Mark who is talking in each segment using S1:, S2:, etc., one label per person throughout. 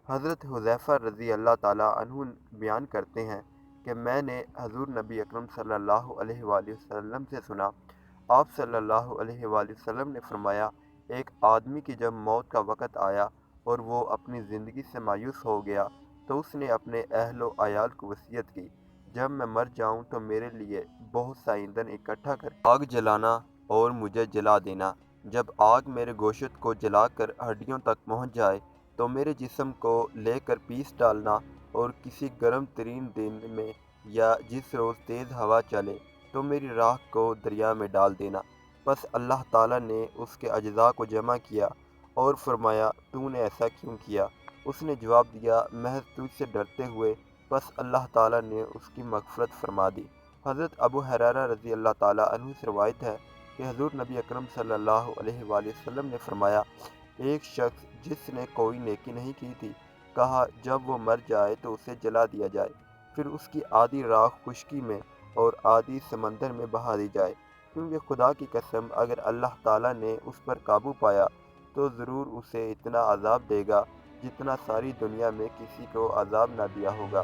S1: حضرت حذیفہ رضی اللہ تعالیٰ عنہ بیان کرتے ہیں کہ میں نے حضور نبی اکرم صلی اللہ علیہ وآلہ وسلم سے سنا، آپ صلی اللہ علیہ وآلہ وسلم نے فرمایا، ایک آدمی کی جب موت کا وقت آیا اور وہ اپنی زندگی سے مایوس ہو گیا تو اس نے اپنے اہل و عیال کو وصیت کی، جب میں مر جاؤں تو میرے لیے بہت سا ایندھن اکٹھا کر آگ جلانا اور مجھے جلا دینا۔ جب آگ میرے گوشت کو جلا کر ہڈیوں تک پہنچ جائے تو میرے جسم کو لے کر پیس ڈالنا اور کسی گرم ترین دن میں یا جس روز تیز ہوا چلے تو میری راکھ کو دریا میں ڈال دینا۔ بس اللہ تعالیٰ نے اس کے اجزاء کو جمع کیا اور فرمایا، تو نے ایسا کیوں کیا؟ اس نے جواب دیا، محض تجھ سے ڈرتے ہوئے۔ بس اللہ تعالیٰ نے اس کی مغفرت فرما دی۔ حضرت ابو ہریرہ رضی اللہ تعالیٰ عنہ سے روایت ہے کہ حضور نبی اکرم صلی اللہ علیہ وآلہ وسلم نے فرمایا، ایک شخص جس نے کوئی نیکی نہیں کی تھی، کہا جب وہ مر جائے تو اسے جلا دیا جائے، پھر اس کی آدھی راکھ خشکی میں اور آدھی سمندر میں بہا دی جائے، کیونکہ خدا کی قسم اگر اللہ تعالیٰ نے اس پر قابو پایا تو ضرور اسے اتنا عذاب دے گا جتنا ساری دنیا میں کسی کو عذاب نہ دیا ہوگا۔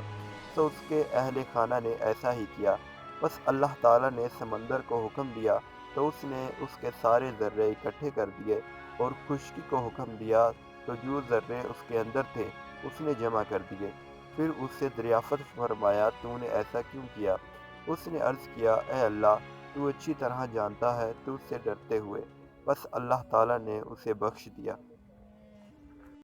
S1: تو اس کے اہل خانہ نے ایسا ہی کیا۔ بس اللہ تعالیٰ نے سمندر کو حکم دیا تو اس نے اس کے سارے ذرے اکٹھے کر دیے، اور خشکی کو حکم دیا تو جو ذرے اس کے اندر تھے اس نے جمع کر دیے۔ پھر اس سے دریافت فرمایا، تو نے ایسا کیوں کیا؟ اس نے عرض کیا، اے اللہ، تو اچھی طرح جانتا ہے، تو اس سے ڈرتے ہوئے۔ بس اللہ تعالیٰ نے اسے بخش دیا۔